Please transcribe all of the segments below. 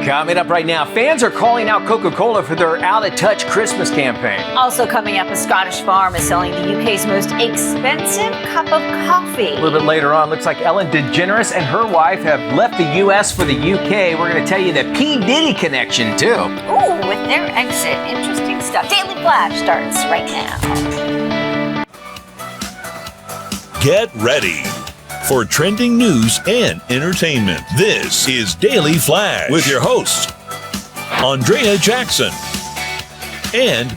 Coming up right now, fans are calling out Coca-Cola for their Out of Touch Christmas campaign. Also coming up, a Scottish farm is selling the UK's most expensive cup of coffee. A little bit later on, looks like Ellen DeGeneres and her wife have left the US for the UK. We're going to tell you the P. Diddy connection, too. Ooh, with their exit. Interesting stuff. Daily Flash starts right now. Get ready for trending news and entertainment. This is Daily Flash with your hosts, Andrea Jackson and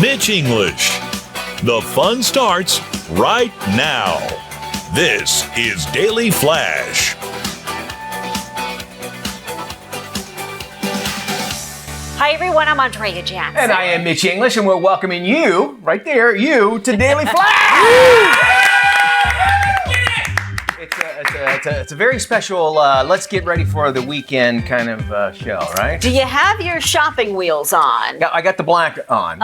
Mitch English. The fun starts right now. This is Daily Flash. Hi, everyone. I'm Andrea Jackson. And I am Mitch English, and we're welcoming you, right there, you, to Daily Flash. It's a very special, let's get ready for the weekend kind of show, right? Do you have your shopping wheels on? Yeah, I got the black on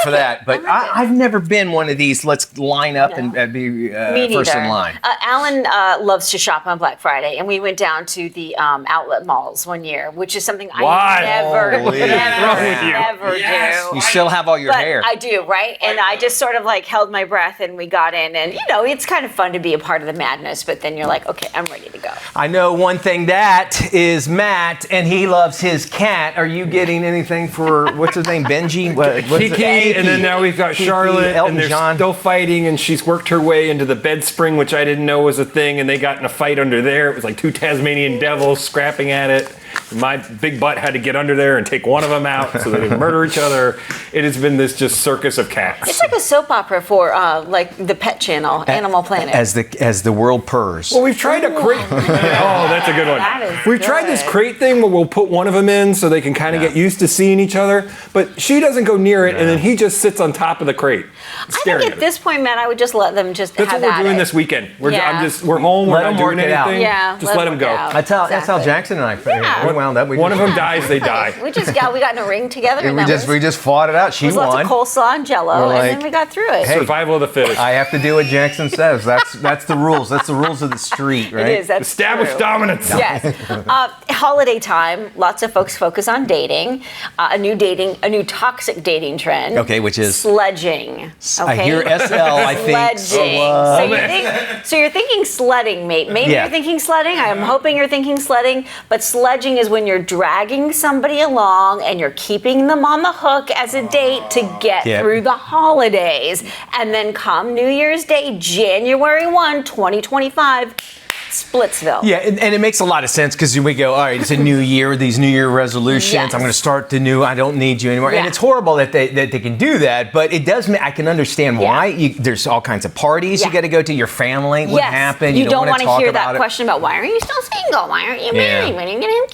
for that, but I've never been one of these, let's line up and be first in line. Alan loves to shop on Black Friday, and we went down to the outlet malls one year, which is something I never do. You still have all your hair. I do, right? And I just sort of like held my breath, and we got in, and it's kind of fun to be a part of the madness, but then you're like, okay, I'm ready to go. I know one thing that is Matt, and he loves his cat. Are you getting anything for, what's his name, Benji? Kiki, and then now we've got Kiki, Charlotte, Elton and they're John. still fighting, and she's worked her way into the bed spring, which I didn't know was a thing, and they got in a fight under there. It was like two Tasmanian devils scrapping at it. My big butt had to get under there and take one of them out so they didn't murder each other. It has been this just circus of cats. It's like a soap opera for like the Pet Channel, Animal Planet. As the world purrs. Well, we've tried a crate. Oh, that's a good one. We've tried this crate thing where we'll put one of them in so they can kind of get used to seeing each other, but she doesn't go near it, and then he just sits on top of the crate. I think at this point, Matt, I would just let them just That's have what we're doing it. this weekend. We're Yeah. home. Let We're them not doing work it out. anything. Yeah, just let them go. That's how Jackson and I wound up. One of them dies, they die. We got in a ring together. And we just fought it out. She it was lots won. of coleslaw and Jello, and then we got through it. Survival of the fittest. I have to do what Jackson says. That's the rules. That's the rules of the street, right? It is. That's Establish true. dominance. Yes. Holiday time. Lots of folks focus on dating. A new toxic dating trend. Okay, which is sledging. Okay? I hear SL. I think. Sledging. So you're thinking sledding, mate. Maybe you're thinking sledding. I'm hoping you're thinking sledding. But sledging is when you're dragging somebody along and you're keeping them on the hook as a date to get through the holidays. And then come New Year's Day, January 1, 2025, Splitsville. Yeah, and it makes a lot of sense because we go, all right, it's a new year, these New Year resolutions. Yes. I'm going to start the new, I don't need you anymore. Yeah. And it's horrible that they can do that, but it does, I can understand why. There's all kinds of parties you got to go to, your family, what happened. You don't want to hear that it. question about why are you still single? Why aren't you married? When are you going to have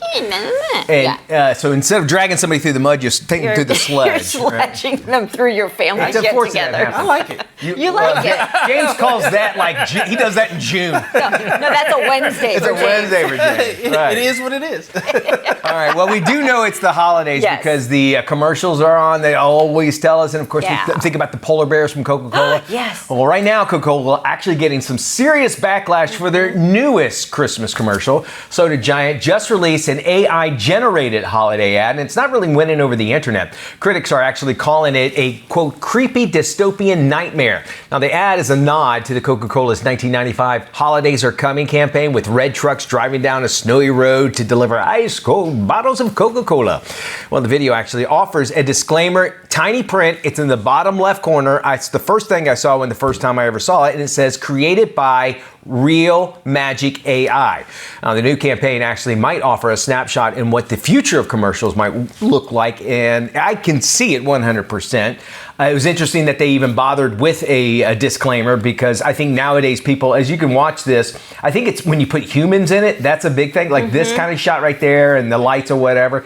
kids? And so instead of dragging somebody through the mud, you're taking them through the sledge. You're sledging them through your family It's get together. I like it. You like it. James calls that like, he does that in June. No, that's a Wednesday. It's a Wednesday for James. Right. It is what it is. All right. Well, we do know it's the holidays because the commercials are on. They always tell us. And, of course, we think about the polar bears from Coca-Cola. Yes. Well, right now, Coca-Cola actually getting some serious backlash for their newest Christmas commercial. Soda Giant just released an AI-generated holiday ad, and it's not really winning over the internet. Critics are actually calling it a, quote, creepy dystopian nightmare. Now, the ad is a nod to the Coca-Cola's 1995 Holidays Are Coming campaign with red trucks driving down a snowy road to deliver ice-cold bottles of Coca-Cola. Well, the video actually offers a disclaimer, tiny print. It's in the bottom left corner. It's the first thing I saw when the first time I ever saw it, and it says, created by Real Magic AI. The new campaign actually might offer a snapshot in what the future of commercials might look like, and I can see it 100%. It was interesting that they even bothered with a disclaimer because I think nowadays people, as you can watch this, I think it's when you put humans in it, that's a big thing. Like this kind of shot right there and the lights or whatever.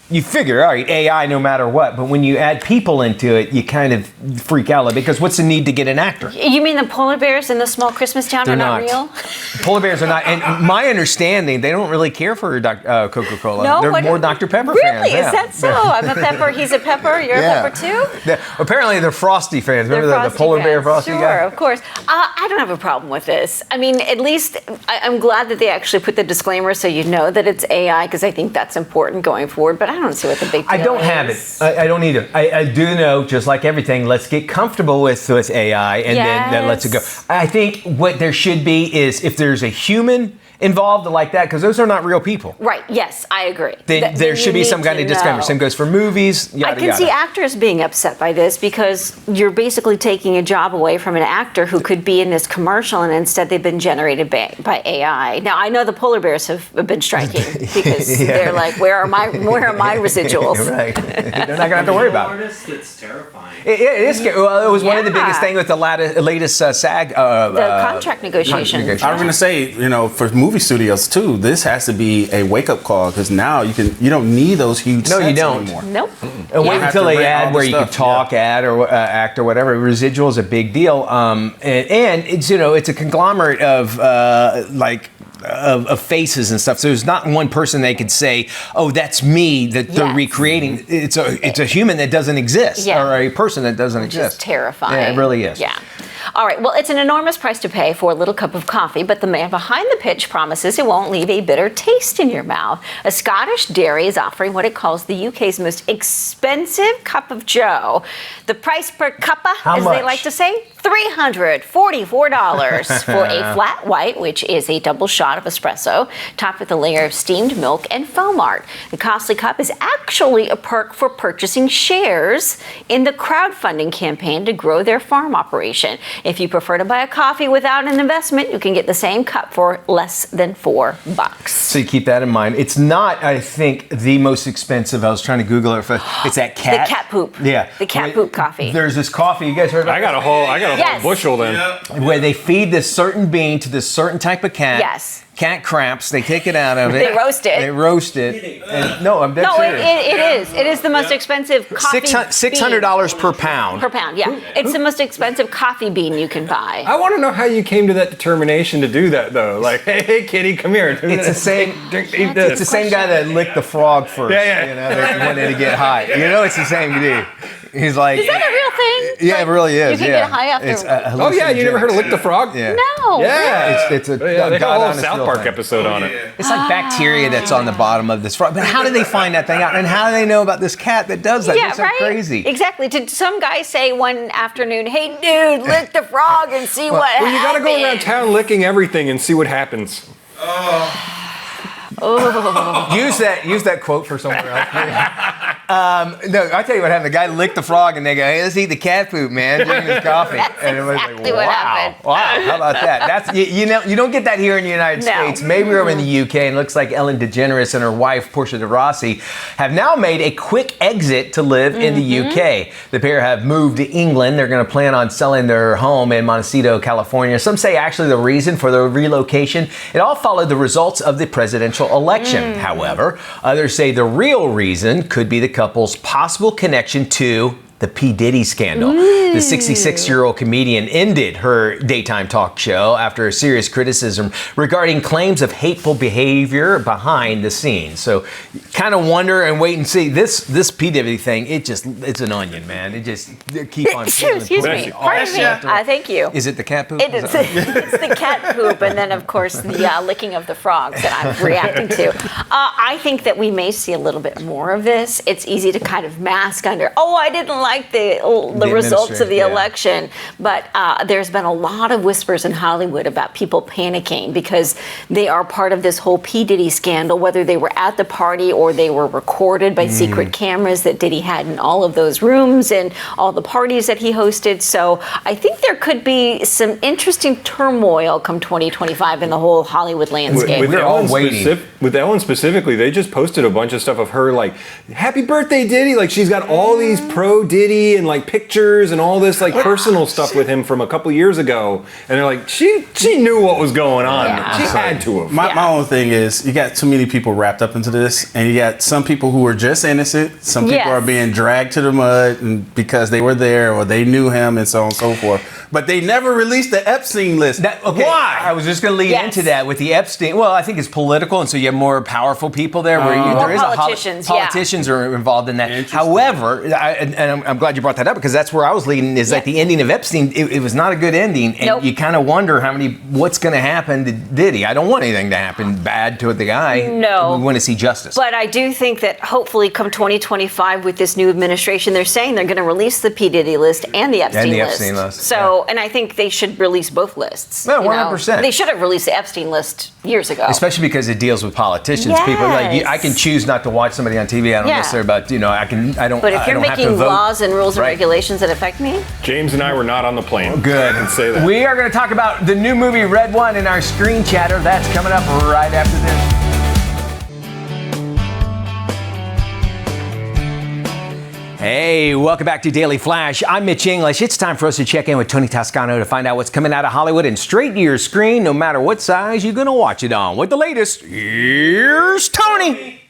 you figure, all right, AI no matter what, but when you add people into it, you kind of freak out because what's the need to get an actor? You mean the polar bears in the small Christmas town are not real? Polar bears are not, and my understanding, they don't really care for Coca-Cola. No, they're more Dr. Pepper fans. Really? Is that so? I'm a pepper, he's a pepper, you're a pepper too? Apparently they're Frosty fans. Remember the polar bear Frosty guy? Sure, of course. I don't have a problem with this. I mean, at least I'm glad that they actually put the disclaimer so you know that it's AI, because I think that's important going forward, but I don't see what the big deal is. I don't have it. I don't either. I do know, just like everything, let's get comfortable with AI and then let's it go. I think what there should be is if there's a human involved like that, because those are not real people. Right, yes, I agree. Then there should be some kind of disclaimer. Same goes for movies, yada, I can see actors being upset by this because you're basically taking a job away from an actor who could be in this commercial, and instead they've been generated by AI. Now, I know the polar bears have been striking because they're like, where are my residuals? Right. They're not going to have to worry about it. It's terrifying. It is scary. Well, it was one of the biggest things with the latest SAG. The contract negotiations. I was going to say, for movie studios too, this has to be a wake-up call, because now you don't need those huge sets anymore. Nope. And wait until they add where you can talk, add or act or whatever. Residual is a big deal, and it's it's a conglomerate of of faces and stuff. So there's not one person they could say, "Oh, that's me," that they're recreating. It's a human that doesn't exist, or a person that doesn't exist. It's terrifying. Yeah, it really is. Yeah. All right, well, it's an enormous price to pay for a little cup of coffee, but the man behind the pitch promises it won't leave a bitter taste in your mouth. A Scottish dairy is offering what it calls the UK's most expensive cup of joe. The price per cuppa, they like to say, $344 for a flat white, which is a double shot of espresso, topped with a layer of steamed milk and foam art. The costly cup is actually a perk for purchasing shares in the crowdfunding campaign to grow their farm operation. If you prefer to buy a coffee without an investment, you can get the same cup for less than $4. So you keep that in mind. It's not, I think, the most expensive. I was trying to Google it. It's that cat. The cat poop. Yeah. The cat poop coffee. There's this coffee. You guys heard about I got a whole bushel then. where they feed this certain bean to this certain type of cat. Yes. Cat cramps. They take it out of it. They roast it. They roast it. And, no, I'm dead No, serious. it is. It is the most expensive coffee $600 per pound. Per pound, yeah. It's the most expensive coffee bean you can buy. I want to know how you came to that determination to do that, though. Like, hey, kitty, come here. It's the same. Eat this. It's the same guy that licked the frog first. Yeah. That wanted to get high. It's the same dude. He's like. Is that a real thing? Yeah, it really is. You can get high after. Oh yeah, you never heard of Lick the Frog? Yeah. No. Yeah. It's a they had a whole God-honest South real Park thing. episode on it. It's like bacteria that's on the bottom of this frog. But how did they find that thing out? And how do they know about this cat that does that? Yeah, That's right? crazy. Exactly. Did some guy say one afternoon, "Hey, dude, lick the frog and see what happens"? Well, you got to go around town licking everything and see what happens. Use that quote for somewhere else. No, I tell you what happened. The guy licked the frog, and they go, "Hey, let's eat the cat poop, man." Drinking his coffee, and it was exactly like, what "Wow, happened. wow, how about that?" That's you don't get that here in the United States. Maybe over in the UK, and it looks like Ellen DeGeneres and her wife Portia de Rossi have now made a quick exit to live in the UK. The pair have moved to England. They're going to plan on selling their home in Montecito, California. Some say actually the reason for the relocation, it all followed the results of the presidential election. However, others say the real reason could be the couple's possible connection to the P. Diddy scandal. The 66-year-old comedian ended her daytime talk show after a serious criticism regarding claims of hateful behavior behind the scenes. So kind of wonder and wait and see. This P. Diddy thing, it's an onion, man. It just keep on. Excuse me. Pardon me. Thank you. Is it the cat poop? It is. It's the cat poop, and then of course the licking of the frogs that I'm reacting to. I think that we may see a little bit more of this. It's easy to kind of mask under, I didn't like the results of the election, but there's been a lot of whispers in Hollywood about people panicking because they are part of this whole P. Diddy scandal, whether they were at the party or they were recorded by secret cameras that Diddy had in all of those rooms and all the parties that he hosted. So I think there could be some interesting turmoil come 2025 in the whole Hollywood landscape. With all waiting. With Ellen specifically, they just posted a bunch of stuff of her like, "Happy birthday, Diddy!" Like she's got all these pro Diddy and like pictures and all this like personal stuff with him from a couple years ago. And they're like, she knew what was going on. Yeah. She had to have. My own thing is you got too many people wrapped up into this, and you got some people who are just innocent. Some people are being dragged to the mud and because they were there or they knew him and so on and so forth. But they never released the Epstein list. Why? I was just going to lead into that with the Epstein. Well, I think it's political, and so you have more powerful people there. Politicians are involved in that. However, I'm glad you brought that up because that's where I was leading. Is that the ending of Epstein? It was not a good ending, and you kind of wonder what's going to happen to Diddy. I don't want anything to happen bad to the guy. No, we want to see justice. But I do think that hopefully, come 2025, with this new administration, they're saying they're going to release the P. Diddy list and the Epstein list. So, and I think they should release both lists. No, 100%. They should have released the Epstein list years ago. Especially because it deals with politicians. Yes. People like I can choose not to watch somebody on TV. I don't necessarily, but I don't. But if you're making laws and rules and regulations that affect me, James and I were not on the plane. Good. I can say that. We are going to talk about the new movie Red One in our screen chatter. That's coming up right after this. Hey, welcome back to Daily Flash. I'm Mitch English. It's time for us to check in with Tony Toscano to find out what's coming out of Hollywood and straight to your screen, no matter what size you're going to watch it on. With the latest, here's Tony.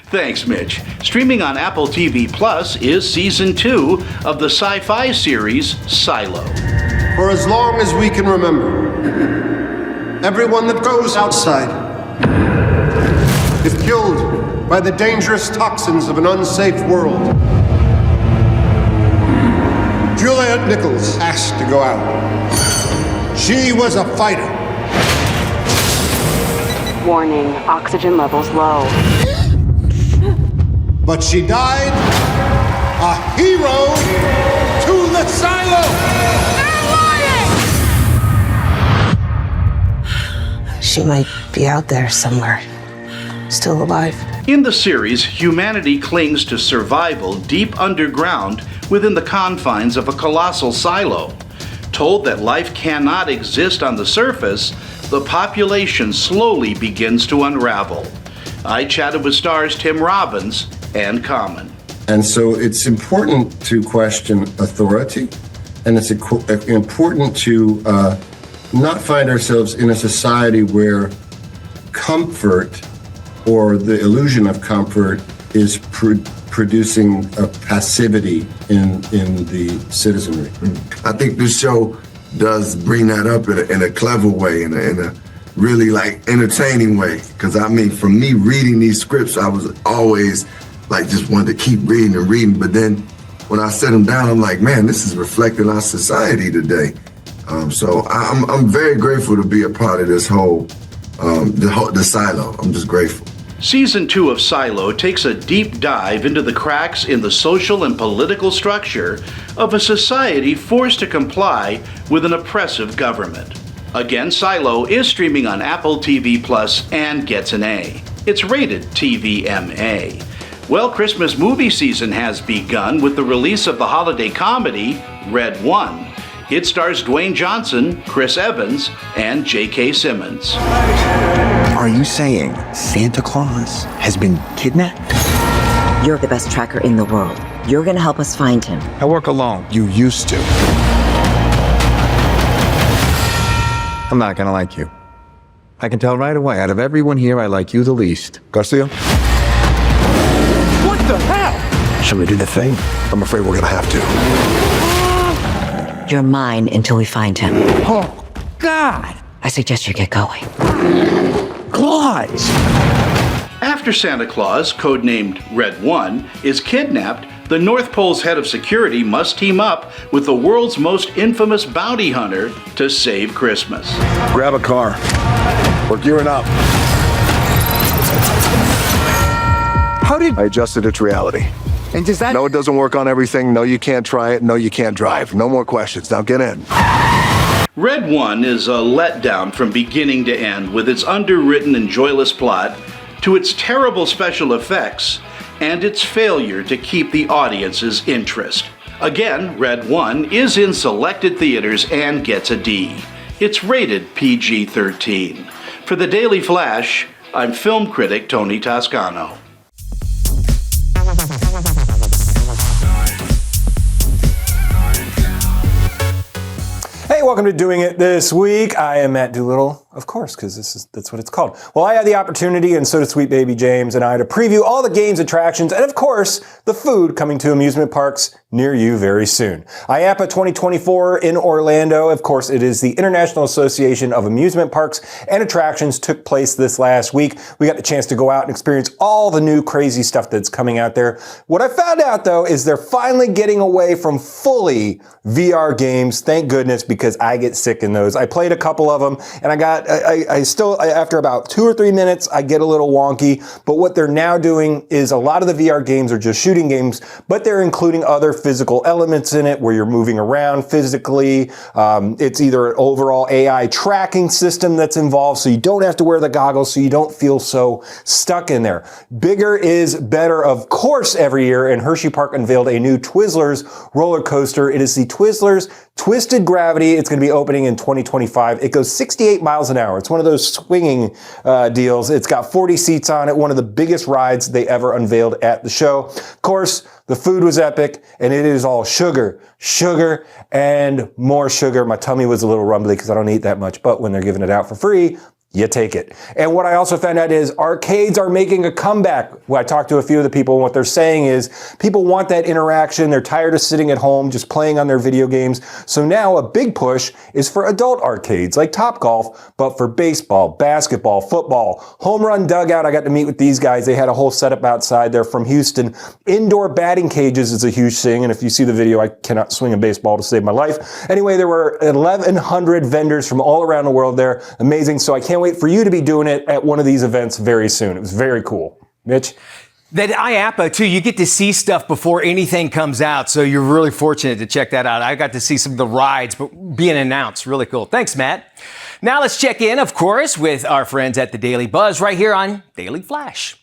Thanks, Mitch. Streaming on Apple TV Plus is Season 2 of the sci-fi series Silo. For as long as we can remember, everyone that goes outside is killed by the dangerous toxins of an unsafe world. Juliet Nichols asked to go out. She was a fighter. Warning, oxygen levels low. But she died a hero to the silo. She might be out there somewhere, still alive. In the series, humanity clings to survival deep underground within the confines of a colossal silo. Told that life cannot exist on the surface, the population slowly begins to unravel. I chatted with stars Tim Robbins and Common. And so it's important to question authority, and it's important to not find ourselves in a society where comfort or the illusion of comfort is producing a passivity in the citizenry. I think this show does bring that up in a clever way, in a really like entertaining way. Because I mean, for me reading these scripts, I was always like just wanted to keep reading and reading. But then when I set them down, I'm like, man, this is reflecting our society today. So I'm very grateful to be a part of this the silo. I'm just grateful. Season 2 of Silo takes a deep dive into the cracks in the social and political structure of a society forced to comply with an oppressive government. Again, Silo is streaming on Apple TV Plus and gets an A. It's rated TVMA. Well, Christmas movie season has begun with the release of the holiday comedy Red One. It stars Dwayne Johnson, Chris Evans, and J.K. Simmons. Are you saying Santa Claus has been kidnapped? You're the best tracker in the world. You're gonna help us find him. I work alone. You used to. I'm not gonna like you. I can tell right away. Out of everyone here, I like you the least. Garcia? What the hell? Shall we do the thing? I'm afraid we're gonna have to. You're mine until we find him. Oh, God! I suggest you get going. Claus! After Santa Claus, codenamed Red One, is kidnapped, the North Pole's head of security must team up with the world's most infamous bounty hunter to save Christmas. Grab a car. We're gearing up. How did I adjusted it to reality? And does that... No, it doesn't work on everything. No, you can't try it. No, you can't drive. No more questions. Now get in. Red One is a letdown from beginning to end, with its underwritten and joyless plot, to its terrible special effects, and its failure to keep the audience's interest. Again, Red One is in selected theaters and gets a D. It's rated PG-13. For the Daily Flash, I'm film critic Tony Toscano. welcome to Doing It This Week. I am Matt Doolittle, of course, because that's what it's called. Well, I had the opportunity, and so did sweet baby James and I, to preview all the games, attractions, and of course, the food coming to amusement parks near you very soon. IAAPA 2024 in Orlando, of course, it is the International Association of Amusement Parks and Attractions, took place this last week. We got the chance to go out and experience all the new crazy stuff that's coming out there. What I found out, though, is they're finally getting away from fully VR games. Thank goodness, because I get sick in those. I played a couple of them, and I still, after about 2 or 3 minutes, I get a little wonky. But what they're now doing is a lot of the VR games are just shooting games, but they're including other physical elements in it where you're moving around physically. It's either an overall AI tracking system that's involved, so you don't have to wear the goggles, so you don't feel so stuck in there. Bigger is better, of course, every year, and Hershey Park unveiled a new Twizzlers roller coaster. It is the Twizzlers Twisted Gravity. It's going to be opening in 2025. It goes 68 miles an hour. It's one of those swinging deals. It's got 40 seats on it, one of the biggest rides they ever unveiled at the show. Of course, the food was epic, and it is all sugar, and more sugar. My tummy was a little rumbly because I don't eat that much, but when they're giving it out for free, you take it. And what I also found out is arcades are making a comeback. Well, I talked to a few of the people, and what they're saying is people want that interaction. They're tired of sitting at home just playing on their video games. So now a big push is for adult arcades like Topgolf, but for baseball, basketball, football, home run dugout. I got to meet with these guys. They had a whole setup outside. They're from Houston. Indoor batting cages is a huge thing. And if you see the video, I cannot swing a baseball to save my life. Anyway, there were 1,100 vendors from all around the world there. Amazing. So I can't wait for you to be doing it at one of these events very soon. It was very cool. Mitch? That IAAPA, too, you get to see stuff before anything comes out, so you're really fortunate to check that out. I got to see some of the rides being announced. Really cool. Thanks, Matt. Now let's check in, of course, with our friends at the Daily Buzz right here on Daily Flash.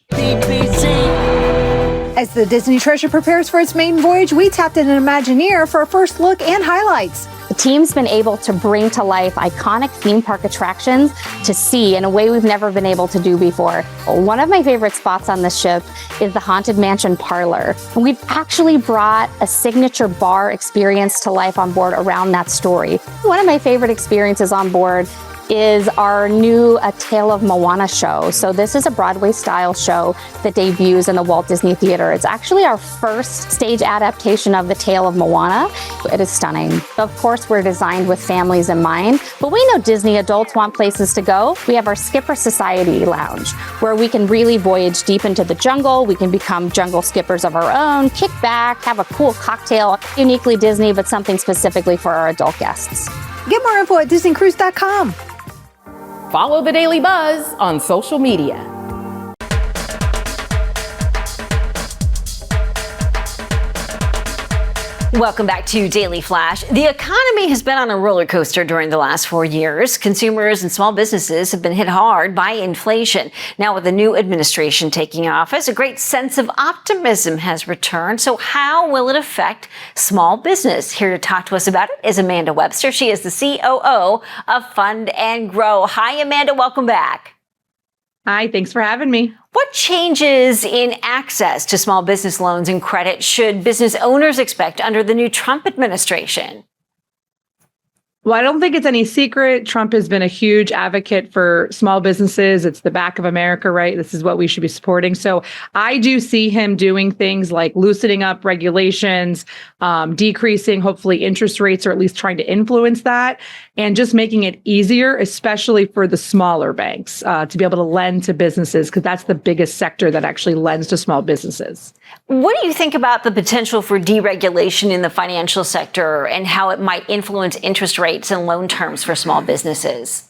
As the Disney Treasure prepares for its maiden voyage, we tapped in an Imagineer for a first look and highlights. The team's been able to bring to life iconic theme park attractions to see in a way we've never been able to do before. One of my favorite spots on this ship is the Haunted Mansion Parlor. We've actually brought a signature bar experience to life on board around that story. One of my favorite experiences on board is our new A Tale of Moana show. So this is a Broadway-style show that debuts in the Walt Disney Theater. It's actually our first stage adaptation of The Tale of Moana. It is stunning. Of course, we're designed with families in mind, but we know Disney adults want places to go. We have our Skipper Society Lounge, where we can really voyage deep into the jungle. We can become jungle skippers of our own, kick back, have a cool cocktail, uniquely Disney, but something specifically for our adult guests. Get more info at DisneyCruise.com. Follow the Daily Buzz on social media. Welcome back to Daily Flash. The economy has been on a roller coaster during the last 4 years. Consumers and small businesses have been hit hard by inflation. Now, with the new administration taking office, a great sense of optimism has returned. So how will it affect small business? Here to talk to us about it is Amanda Webster. She is the COO of Fund and Grow. Hi, Amanda. Welcome back. Hi, thanks for having me. What changes in access to small business loans and credit should business owners expect under the new Trump administration? Well, I don't think it's any secret. Trump has been a huge advocate for small businesses. It's the back of America, right? This is what we should be supporting. So I do see him doing things like loosening up regulations, decreasing, hopefully, interest rates, or at least trying to influence that, and just making it easier, especially for the smaller banks, to be able to lend to businesses, because that's the biggest sector that actually lends to small businesses. What do you think about the potential for deregulation in the financial sector and how it might influence interest rates and loan terms for small businesses?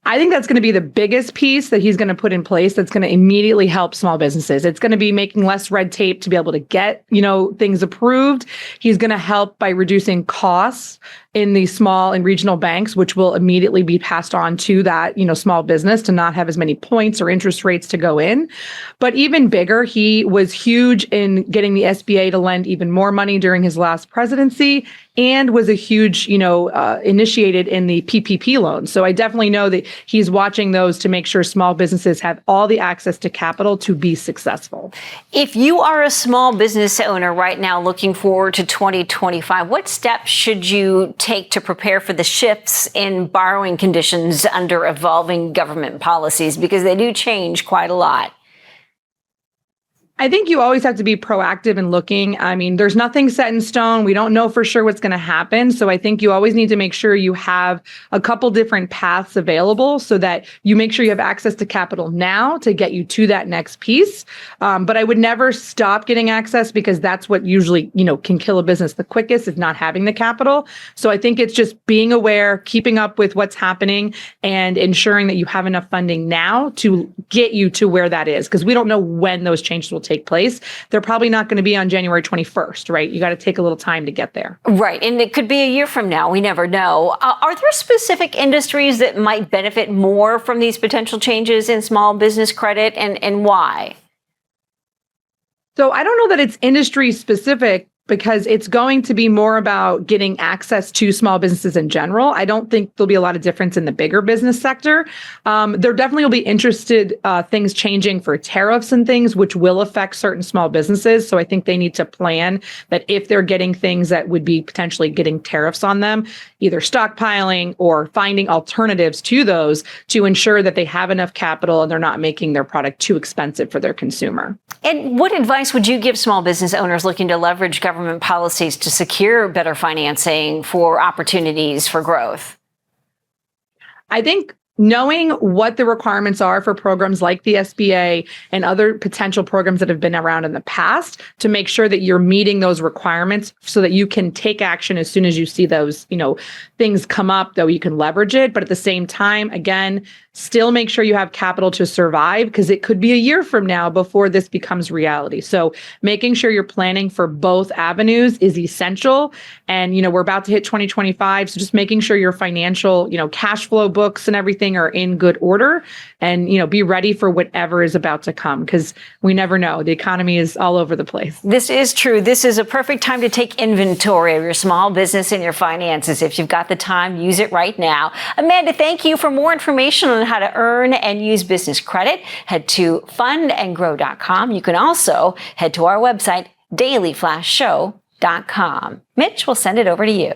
I think that's going to be the biggest piece that he's going to put in place that's going to immediately help small businesses. It's going to be making less red tape to be able to get, things approved. He's going to help by reducing costs in the small and regional banks, which will immediately be passed on to that, small business to not have as many points or interest rates to go in. But even bigger, he was huge in getting the SBA to lend even more money during his last presidency, and was a huge, initiated in the PPP loans. So I definitely know that he's watching those to make sure small businesses have all the access to capital to be successful. If you are a small business owner right now looking forward to 2025, what steps should you take take to prepare for the shifts in borrowing conditions under evolving government policies? Because they do change quite a lot. I think you always have to be proactive in looking. I mean, there's nothing set in stone. We don't know for sure what's going to happen. So I think you always need to make sure you have a couple different paths available so that you make sure you have access to capital now to get you to that next piece. But I would never stop getting access, because that's what usually, can kill a business the quickest, is not having the capital. So I think it's just being aware, keeping up with what's happening, and ensuring that you have enough funding now to get you to where that is, because we don't know when those changes will take place. They're probably not going to be on January 21st, right? You got to take a little time to get there. Right. And it could be a year from now. We never know. Are there specific industries that might benefit more from these potential changes in small business credit, and why? So I don't know that it's industry specific, because it's going to be more about getting access to small businesses in general. I don't think there'll be a lot of difference in the bigger business sector. There definitely will be interested things changing for tariffs and things, which will affect certain small businesses. So I think they need to plan that if they're getting things that would be potentially getting tariffs on them, either stockpiling or finding alternatives to those to ensure that they have enough capital and they're not making their product too expensive for their consumer. And what advice would you give small business owners looking to leverage government policies to secure better financing for opportunities for growth? I think knowing what the requirements are for programs like the SBA and other potential programs that have been around in the past, to make sure that you're meeting those requirements so that you can take action as soon as you see those, things come up, though you can leverage it. But at the same time, again, still make sure you have capital to survive, because it could be a year from now before this becomes reality. So making sure you're planning for both avenues is essential. And, we're about to hit 2025. So just making sure your financial, cash flow books and everything are in good order, and, be ready for whatever is about to come, because we never know. The economy is all over the place. This is true. This is a perfect time to take inventory of your small business and your finances. If you've got the time, use it right now. Amanda, thank you. For more information on how to earn and use business credit, head to fundandgrow.com. You can also head to our website, dailyflashshow.com. Mitch, we'll send it over to you.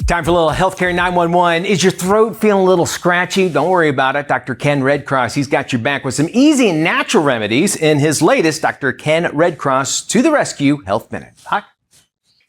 Time for a little Healthcare 911. Is your throat feeling a little scratchy? Don't worry about it. Dr. Ken Redcross, he's got your back with some easy and natural remedies in his latest Dr. Ken Redcross To the Rescue Health Minute. Hi.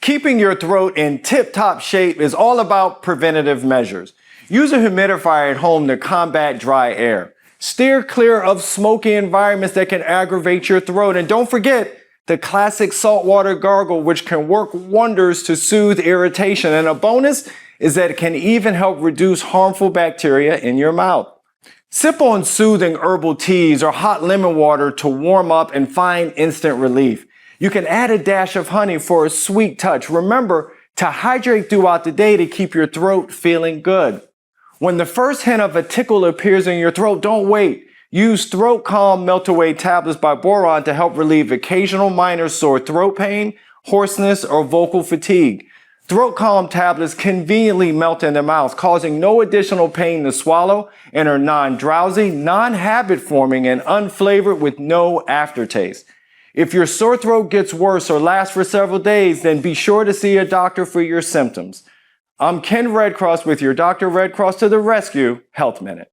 Keeping your throat in tip-top shape is all about preventative measures. Use a humidifier at home to combat dry air. Steer clear of smoky environments that can aggravate your throat. And don't forget the classic saltwater gargle, which can work wonders to soothe irritation. And a bonus is that it can even help reduce harmful bacteria in your mouth. Sip on soothing herbal teas or hot lemon water to warm up and find instant relief. You can add a dash of honey for a sweet touch. Remember to hydrate throughout the day to keep your throat feeling good. When the first hint of a tickle appears in your throat, don't wait. Use Throat Calm Melt-Away tablets by Boron to help relieve occasional minor sore throat pain, hoarseness, or vocal fatigue. Throat Calm tablets conveniently melt in the mouth, causing no additional pain to swallow, and are non-drowsy, non-habit-forming, and unflavored with no aftertaste. If your sore throat gets worse or lasts for several days, then be sure to see a doctor for your symptoms. I'm Ken Redcross with your Dr. Redcross To the Rescue Health Minute.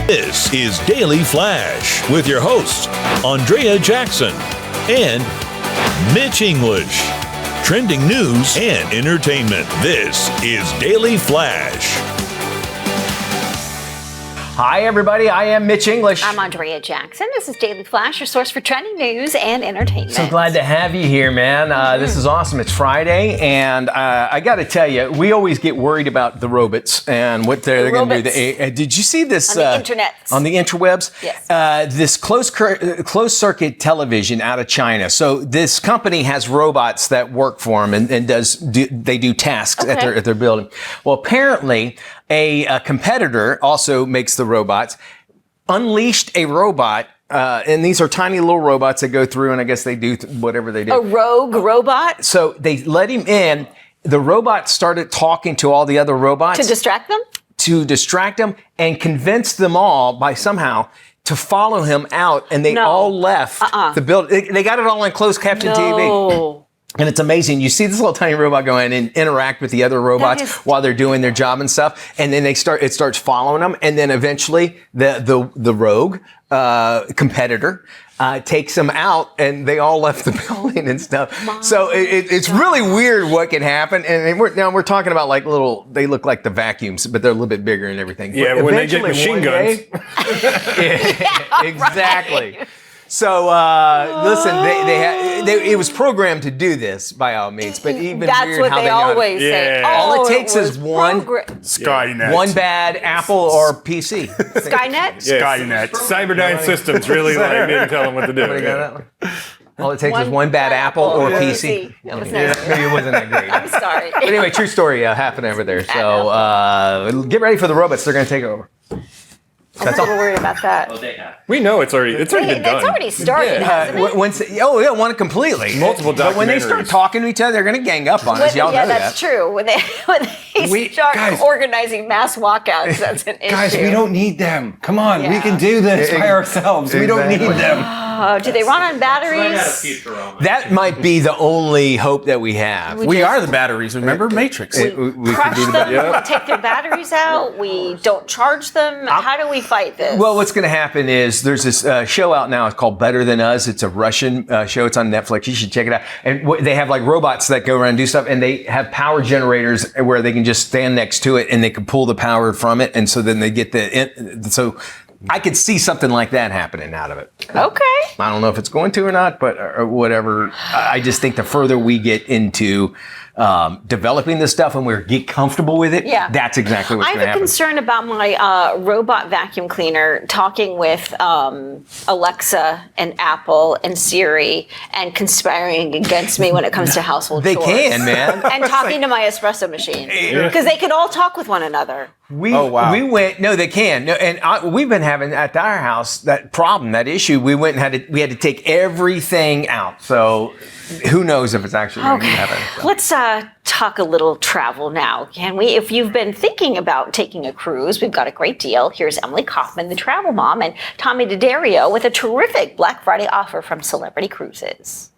This is Daily Flash with your hosts, Andrea Jackson and Mitch English. Trending news and entertainment. This is Daily Flash. Hi, everybody. I am Mitch English. I'm Andrea Jackson. This is Daily Flash, your source for trending news and entertainment. So glad to have you here, man. This is awesome. It's Friday, and I got to tell you, we always get worried about the robots and what they're going to do. Did you see this? On the internet. On the interwebs? Yes. This closed-circuit television out of China. So this company has robots that work for them and they do tasks at their building. Well, apparently, a competitor also makes the robots, unleashed a robot, and these are tiny little robots that go through, and I guess they do whatever they do. A rogue robot? So they let him in, the robot started talking to all the other robots. To distract them? To distract them and convince them all by somehow to follow him out, and they all left the building. They got it all on closed caption TV. And it's amazing. You see this little tiny robot go in and interact with the other robots while they're doing their job and stuff. And then it starts following them. And then eventually the rogue competitor takes them out, and they all left the building and stuff. So it's really weird what can happen. And we're talking about like they look like the vacuums, but they're a little bit bigger and everything. Yeah, but when they get machine guns. Exactly. So listen, it was programmed to do this by all means, but even that's weird what how they got always say. All it takes is one Skynet, one bad Apple or PC. Skynet. Skynet. Cyberdyne Systems really didn't tell them what to do. All it takes is one bad Apple or PC. Maybe it wasn't that great. I'm sorry. But anyway, true story happened over there. So get ready for the robots. They're going to take over. I'm a little worried about that. We know it's already been done. It's already started, hasn't it? One completely. Multiple documentaries. But when they start talking to each other, they're going to gang up on us. Y'all know that. Yeah, that's true. When they start organizing mass walkouts, that's an issue. Guys, we don't need them. Come on, we can do this by ourselves. We don't need them. Do they run on batteries? That might be the only hope that we have. We are the batteries. Remember Matrix? We Crush could be the them, take their batteries out. We don't charge them. How do we fight this? Well, what's going to happen is there's this show out now. It's called Better Than Us. It's a Russian show. It's on Netflix. You should check it out. And they have like robots that go around and do stuff, and they have power generators where they can just stand next to it and they can pull the power from it, and so then they get so I could see something like that happening out of it. Okay. I don't know if it's going to or not, but or whatever. I just think the further we get into developing this stuff and we get comfortable with it, that's exactly what's going to happen. I have a concern about my robot vacuum cleaner talking with Alexa and Apple and Siri and conspiring against me when it comes to household chores. They can, man. And talking to my espresso machine. Because they can all talk with one another. We went. No, they can. No, and we've been having at our house that problem, that issue. We went and we had to take everything out. So who knows if it's actually going to happen. So. Let's talk a little travel now, can we? If you've been thinking about taking a cruise, we've got a great deal. Here's Emily Kaufman, the travel mom, and Tommy DeDario with a terrific Black Friday offer from Celebrity Cruises.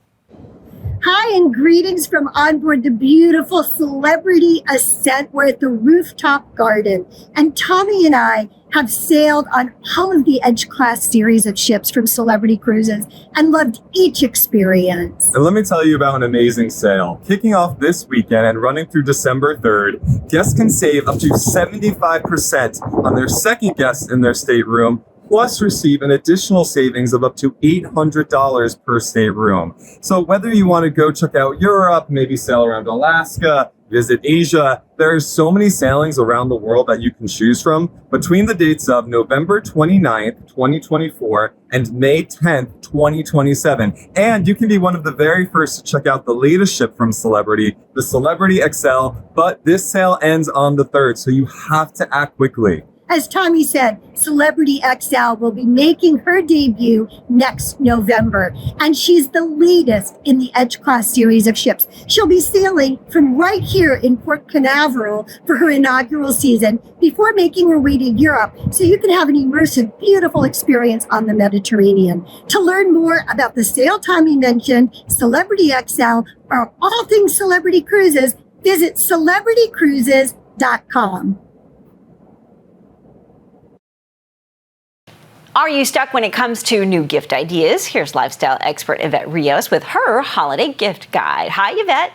Hi, and greetings from onboard the beautiful Celebrity Ascent. We're at the rooftop garden, and Tommy and I have sailed on all of the Edge Class series of ships from Celebrity Cruises and loved each experience. And let me tell you about an amazing sale. Kicking off this weekend and running through December 3rd, guests can save up to 75% on their second guest in their stateroom, plus receive an additional savings of up to $800 per stateroom. So whether you want to go check out Europe, maybe sail around Alaska, visit Asia, there are so many sailings around the world that you can choose from between the dates of November 29th, 2024 and May 10th, 2027. And you can be one of the very first to check out the latest ship from Celebrity, the Celebrity XL, but this sale ends on the 3rd, so you have to act quickly. As Tommy said, Celebrity XL will be making her debut next November, and she's the latest in the Edge Class series of ships. She'll be sailing from right here in Port Canaveral for her inaugural season before making her way to Europe, so you can have an immersive, beautiful experience on the Mediterranean. To learn more about the sail Tommy mentioned, Celebrity XL, or all things Celebrity Cruises, visit celebritycruises.com. Are you stuck when it comes to new gift ideas? Here's lifestyle expert Yvette Rios with her holiday gift guide. Hi, Yvette.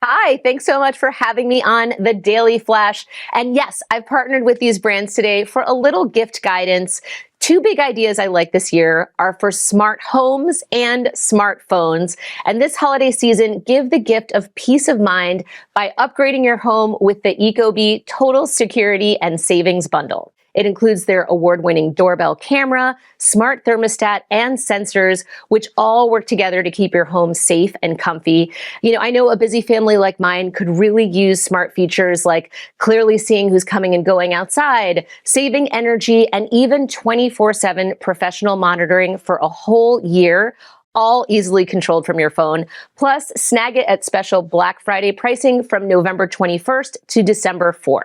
Hi, thanks so much for having me on the Daily Flash. And yes, I've partnered with these brands today for a little gift guidance. Two big ideas I like this year are for smart homes and smartphones. And this holiday season, give the gift of peace of mind by upgrading your home with the Ecobee Total Security and Savings Bundle. It includes their award-winning doorbell camera, smart thermostat, and sensors, which all work together to keep your home safe and comfy. You know, I know a busy family like mine could really use smart features like clearly seeing who's coming and going outside, saving energy, and even 24/7 professional monitoring for a whole year, all easily controlled from your phone. Plus, snag it at special Black Friday pricing from November 21st to December 4th.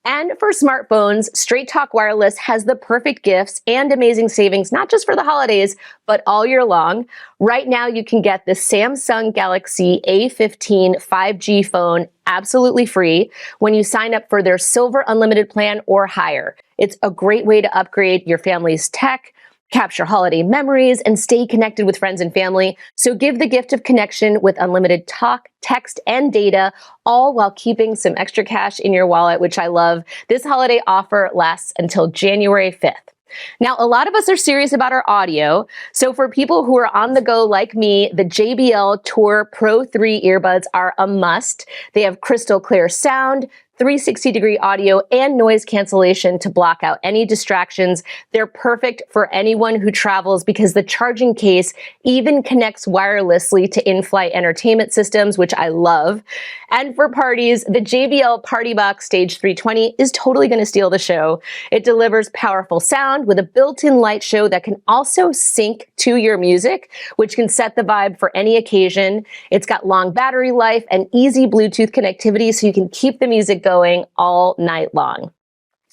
And for smartphones, Straight Talk Wireless has the perfect gifts and amazing savings, not just for the holidays, but all year long. Right now, you can get the Samsung Galaxy A15 5G phone absolutely free when you sign up for their Silver Unlimited plan or higher. It's a great way to upgrade your family's tech, capture holiday memories, and stay connected with friends and family. So give the gift of connection with unlimited talk, text, and data, all while keeping some extra cash in your wallet, which I love. This holiday offer lasts until January 5th. Now, a lot of us are serious about our audio. So for people who are on the go like me, the JBL Tour Pro 3 earbuds are a must. They have crystal clear sound, 360-degree audio, and noise cancellation to block out any distractions. They're perfect for anyone who travels because the charging case even connects wirelessly to in-flight entertainment systems, which I love. And for parties, the JBL Party Box Stage 320 is totally going to steal the show. It delivers powerful sound with a built-in light show that can also sync to your music, which can set the vibe for any occasion. It's got long battery life and easy Bluetooth connectivity, so you can keep the music going all night long.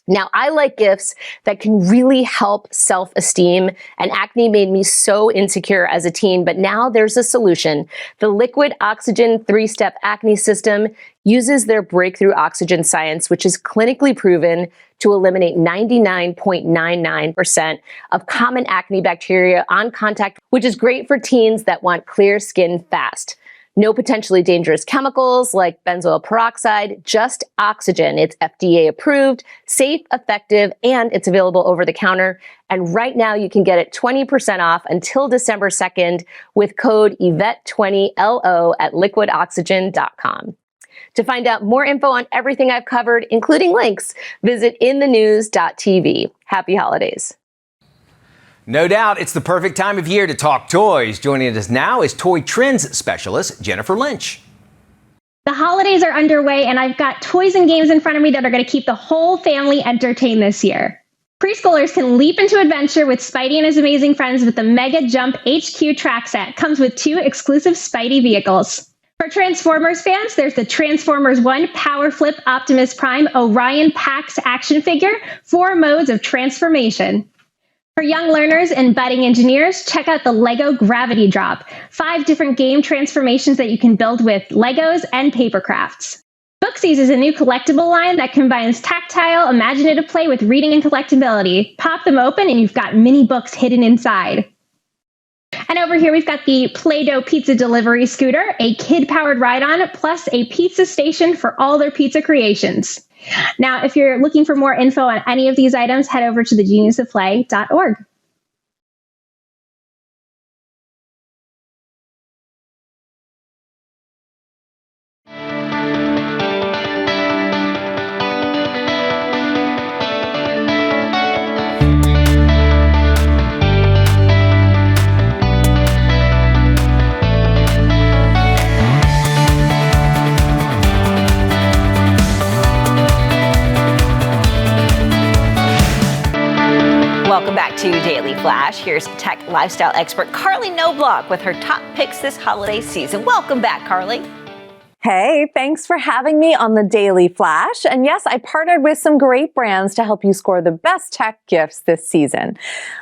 Now, I like gifts that can really help self-esteem, and acne made me so insecure as a teen, but now there's a solution. The Liquid Oxygen 3-Step Acne System uses their breakthrough oxygen science, which is clinically proven to eliminate 99.99% of common acne bacteria on contact, which is great for teens that want clear skin fast. No potentially dangerous chemicals like benzoyl peroxide, just oxygen. It's FDA approved, safe, effective, and it's available over the counter. And right now you can get it 20% off until December 2nd with code Yvette20LO at liquidoxygen.com. To find out more info on everything I've covered, including links, visit inthenews.tv. Happy holidays. No doubt, it's the perfect time of year to talk toys. Joining us now is toy trends specialist Jennifer Lynch. The holidays are underway, and I've got toys and games in front of me that are going to keep the whole family entertained this year. Preschoolers can leap into adventure with Spidey and his amazing friends with the Mega Jump HQ track set. Comes with 2 exclusive Spidey vehicles. For Transformers fans, there's the Transformers 1 Power Flip Optimus Prime Orion Pax action figure, 4 modes of transformation. For young learners and budding engineers, check out the Lego Gravity Drop, 5 different game transformations that you can build with Legos and paper crafts. Booksies is a new collectible line that combines tactile, imaginative play with reading and collectability. Pop them open and you've got mini books hidden inside. And over here we've got the Play-Doh pizza delivery scooter, a kid-powered ride-on, plus a pizza station for all their pizza creations. Now, if you're looking for more info on any of these items, head over to thegeniusofplay.org. Welcome back to Daily Flash. Here's tech lifestyle expert Carly Knobloch with her top picks this holiday season. Welcome back, Carly. Hey, thanks for having me on the Daily Flash. And yes, I partnered with some great brands to help you score the best tech gifts this season.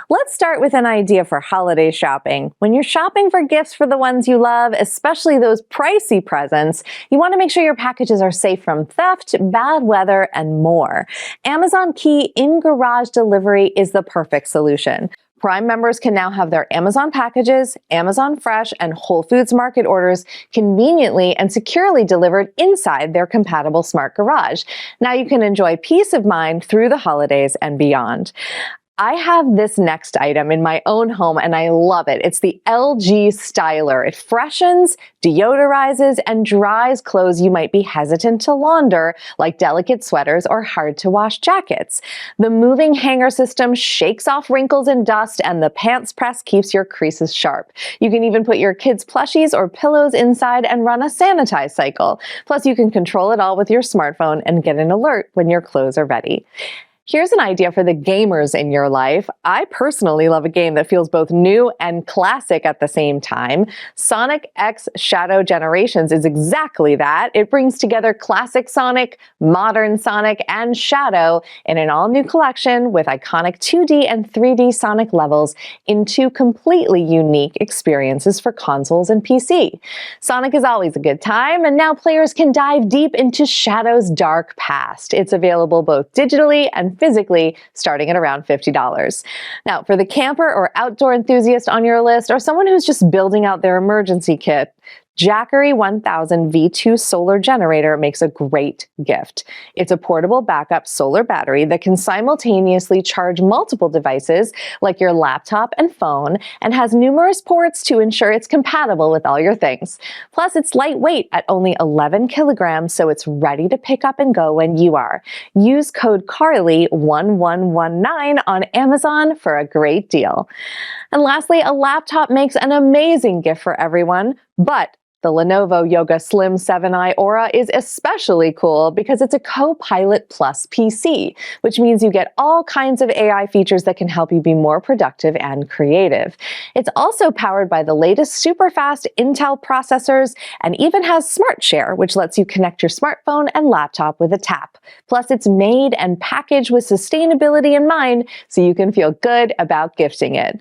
Let's start with an idea for holiday shopping. When you're shopping for gifts for the ones you love, especially those pricey presents, you want to make sure your packages are safe from theft, bad weather, and more. Amazon Key in-garage delivery is the perfect solution. Prime members can now have their Amazon packages, Amazon Fresh, and Whole Foods Market orders conveniently and securely delivered inside their compatible smart garage. Now you can enjoy peace of mind through the holidays and beyond. I have this next item in my own home and I love it. It's the LG Styler. It freshens, deodorizes, and dries clothes you might be hesitant to launder, like delicate sweaters or hard to wash jackets. The moving hanger system shakes off wrinkles and dust, and the pants press keeps your creases sharp. You can even put your kids' plushies or pillows inside and run a sanitize cycle. Plus, you can control it all with your smartphone and get an alert when your clothes are ready. Here's an idea for the gamers in your life. I personally love a game that feels both new and classic at the same time. Sonic X Shadow Generations is exactly that. It brings together classic Sonic, modern Sonic, and Shadow in an all-new collection with iconic 2D and 3D Sonic levels in two completely unique experiences for consoles and PC. Sonic is always a good time, and now players can dive deep into Shadow's dark past. It's available both digitally and physically, starting at around $50. Now, for the camper or outdoor enthusiast on your list, or someone who's just building out their emergency kit, Jackery 1000 V2 solar generator makes a great gift. It's a portable backup solar battery that can simultaneously charge multiple devices like your laptop and phone, and has numerous ports to ensure it's compatible with all your things. Plus, it's lightweight at only 11 kilograms, so it's ready to pick up and go when you are. Use code CARLY1119 on Amazon for a great deal. And lastly, a laptop makes an amazing gift for everyone, but the Lenovo Yoga Slim 7i Aura is especially cool because it's a Copilot Plus PC, which means you get all kinds of AI features that can help you be more productive and creative. It's also powered by the latest super fast Intel processors and even has Smart Share, which lets you connect your smartphone and laptop with a tap. Plus, it's made and packaged with sustainability in mind, so you can feel good about gifting it.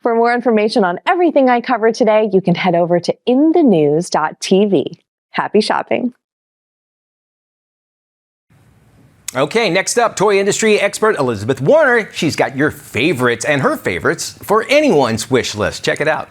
For more information on everything I covered today, you can head over to inthenews.tv. Happy shopping. Okay, next up, toy industry expert Elizabeth Warner. She's got your favorites and her favorites for anyone's wish list. Check it out.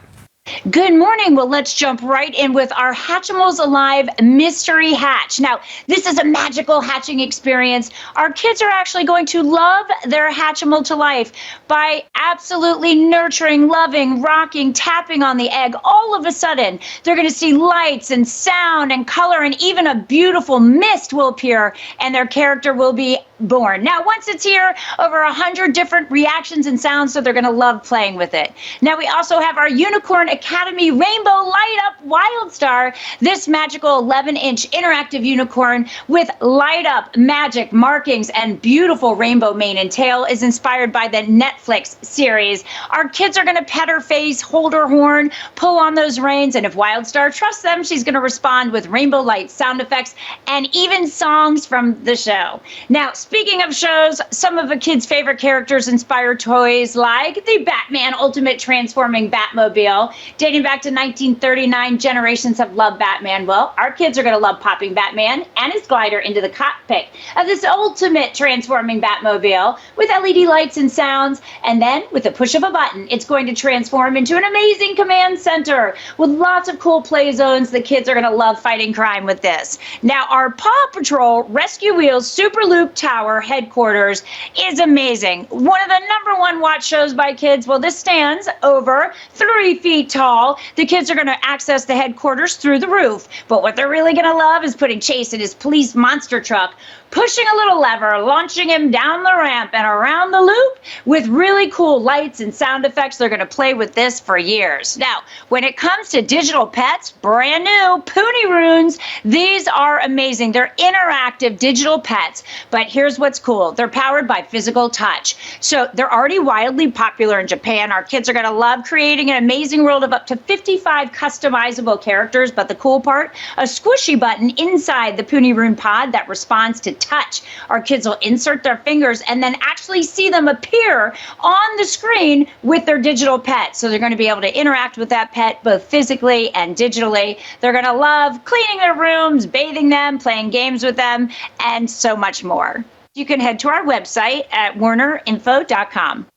Good morning. Well, let's jump right in with our Hatchimals Alive Mystery Hatch. Now, this is a magical hatching experience. Our kids are actually going to love their Hatchimal to life by absolutely nurturing, loving, rocking, tapping on the egg. All of a sudden, they're going to see lights and sound and color, and even a beautiful mist will appear, and their character will be born. Now, once it's here, over 100 different reactions and sounds, so they're going to love playing with it. Now, we also have our Unicorn Academy Rainbow Light Up Wildstar. This magical 11-inch interactive unicorn with light up magic markings and beautiful rainbow mane and tail is inspired by the Netflix series. Our kids are going to pet her face, hold her horn, pull on those reins, and if Wildstar trusts them, she's going to respond with rainbow light sound effects and even songs from the show. Now, speaking of shows, some of the kids' favorite characters inspire toys like the Batman Ultimate Transforming Batmobile. Dating back to 1939, generations have loved Batman. Well, our kids are going to love popping Batman and his glider into the cockpit of this ultimate transforming Batmobile with LED lights and sounds. And then, with the push of a button, it's going to transform into an amazing command center with lots of cool play zones. The kids are going to love fighting crime with this. Now, our Paw Patrol Rescue Wheels Super Loop Tower headquarters is amazing. One of the #1 watch shows by kids. Well, this stands over 3 feet tall. The kids are going to access the headquarters through the roof. But what they're really going to love is putting Chase in his police monster truck, pushing a little lever, launching him down the ramp and around the loop with really cool lights and sound effects. They're going to play with this for years. Now, when it comes to digital pets, brand new, Pony Runes, these are amazing. They're interactive digital pets, but here's what's cool. They're powered by physical touch. So they're already wildly popular in Japan. Our kids are going to love creating an amazing world of up to 55 customizable characters, but the cool part, a squishy button inside the Pony Rune pod that responds to touch. Our kids will insert their fingers and then actually see them appear on the screen with their digital pet. So they're going to be able to interact with that pet both physically and digitally. They're going to love cleaning their rooms, bathing them, playing games with them, and so much more. You can head to our website at warnerinfo.com.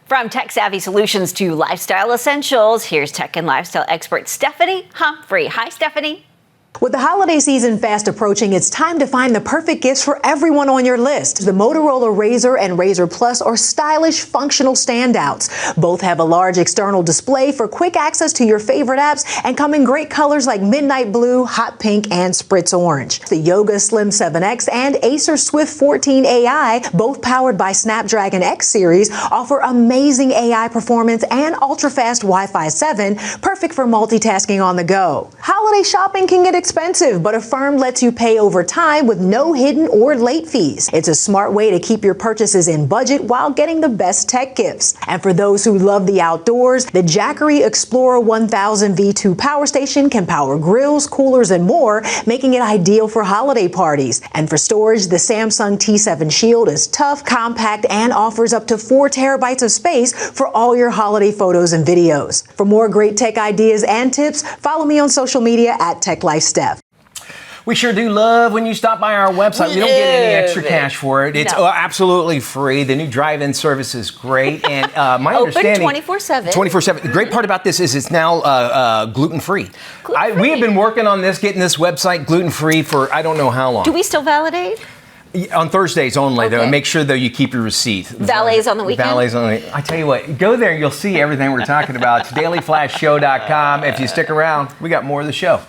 From tech-savvy solutions to lifestyle essentials, here's tech and lifestyle expert Stephanie Humphrey. Hi, Stephanie. With the holiday season fast approaching, it's time to find the perfect gifts for everyone on your list. The Motorola Razr and Razr Plus are stylish, functional standouts. Both have a large external display for quick access to your favorite apps and come in great colors like midnight blue, hot pink, and spritz orange. The Yoga Slim 7X and Acer Swift 14 AI, both powered by Snapdragon X series, offer amazing AI performance and ultra-fast Wi-Fi 7, perfect for multitasking on the go. Holiday shopping can get expensive, but Affirmed lets you pay over time with no hidden or late fees. It's a smart way to keep your purchases in budget while getting the best tech gifts. And for those who love the outdoors, the Jackery Explorer 1000 V2 power station can power grills, coolers, and more, making it ideal for holiday parties. And for storage, the Samsung T7 Shield is tough, compact, and offers up to 4 terabytes of space for all your holiday photos and videos. For more great tech ideas and tips, follow me on social media at TechLifeSteph. We sure do love when you stop by our website. We don't get any extra cash for it. It's absolutely free. The new drive-in service is great. And my understanding... Open 24/7. 24/7. The great part about this is it's now gluten-free. We have been working on this, getting this website gluten-free for I don't know how long. Do we still validate? On Thursdays only, though. And make sure, though, you keep your receipt. Valets on the weekend? Valets on the weekend. I tell you what, go there and you'll see everything we're talking about. It's dailyflashshow.com. If you stick around, we got more of the show.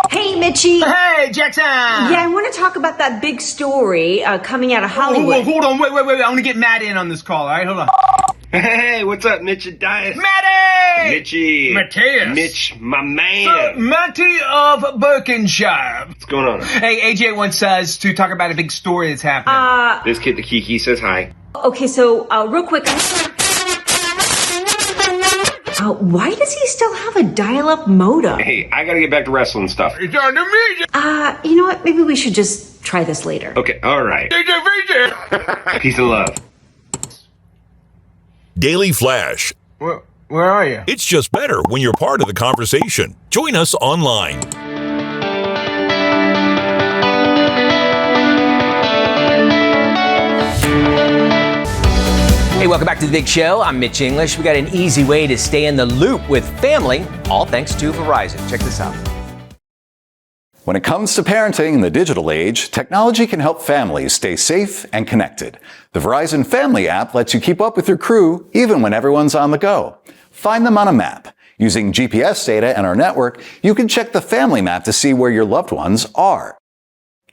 Hey, Mitchie. Hey, Jackson. Yeah, I want to talk about that big story coming out of Hollywood. Hold on. Wait. I want to get Matt in on this call, all right? Hold on. Hey, what's up, Mitch and Dias? Matty! Mitchie. Mateus. Mitch, my man. Matty of Berkshire. What's going on? Hey, AJ wants us to talk about a big story that's happening. This kid, the Kiki, says hi. Okay, so real quick. Why does he still have a dial-up modem? Hey, I gotta get back to wrestling stuff. It's on the media. You know what? Maybe we should just try this later. Okay, all right. Peace and love. Daily Flash. Where are you? It's just better when you're part of the conversation. Join us online. Hey, welcome back to The Big Show. I'm Mitch English. We got an easy way to stay in the loop with family, all thanks to Verizon. Check this out. When it comes to parenting in the digital age, technology can help families stay safe and connected. The Verizon Family app lets you keep up with your crew even when everyone's on the go. Find them on a map. Using GPS data and our network, you can check the family map to see where your loved ones are.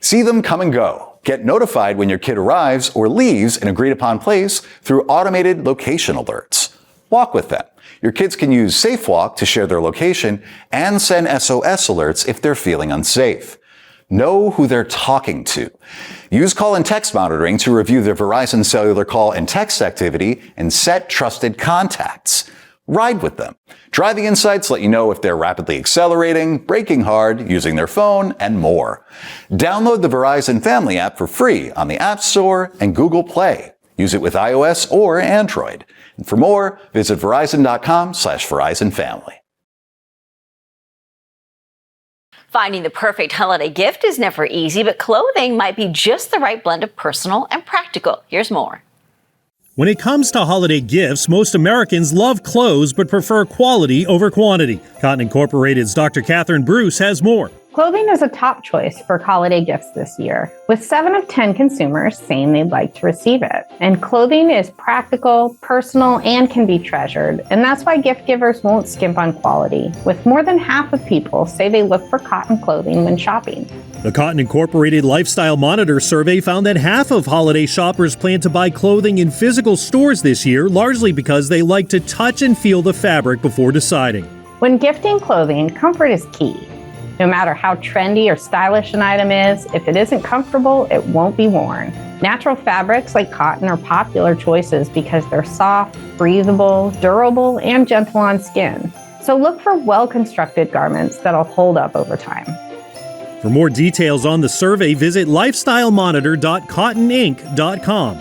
See them come and go. Get notified when your kid arrives or leaves an agreed-upon place through automated location alerts. Walk with them. Your kids can use SafeWalk to share their location and send SOS alerts if they're feeling unsafe. Know who they're talking to. Use call and text monitoring to review their Verizon cellular call and text activity and set trusted contacts. Ride with them. Driving insights let you know if they're rapidly accelerating, braking hard, using their phone, and more. Download the Verizon Family app for free on the App Store and Google Play. Use it with iOS or Android. And for more, visit Verizon.com/Verizon Family. Finding the perfect holiday gift is never easy, but clothing might be just the right blend of personal and practical. Here's more. When it comes to holiday gifts, most Americans love clothes but prefer quality over quantity. Cotton Incorporated's Dr. Catherine Bruce has more. Clothing is a top choice for holiday gifts this year, with 7 of 10 consumers saying they'd like to receive it. And clothing is practical, personal, and can be treasured. And that's why gift givers won't skimp on quality, with more than half of people say they look for cotton clothing when shopping. The Cotton Incorporated Lifestyle Monitor survey found that half of holiday shoppers plan to buy clothing in physical stores this year, largely because they like to touch and feel the fabric before deciding. When gifting clothing, comfort is key. No matter how trendy or stylish an item is, if it isn't comfortable, it won't be worn. Natural fabrics like cotton are popular choices because they're soft, breathable, durable, and gentle on skin. So look for well-constructed garments that'll hold up over time. For more details on the survey, visit lifestylemonitor.cottoninc.com.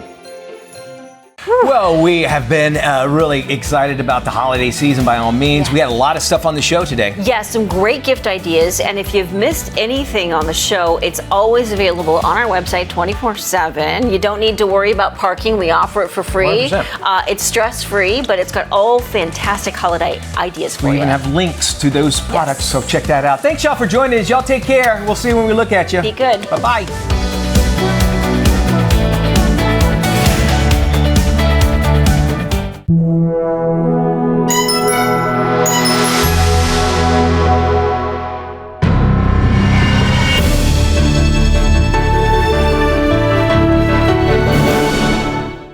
Well, we have been really excited about the holiday season by all means. We had a lot of stuff on the show today. Yes, some great gift ideas. And if you've missed anything on the show, it's always available on our website 24/7. You don't need to worry about parking. We offer it for free. It's stress-free, but it's got all fantastic holiday ideas for you. We even have links to those products, so check that out. Thanks, y'all, for joining us. Y'all take care. We'll see you when we look at you. Be good. Bye-bye.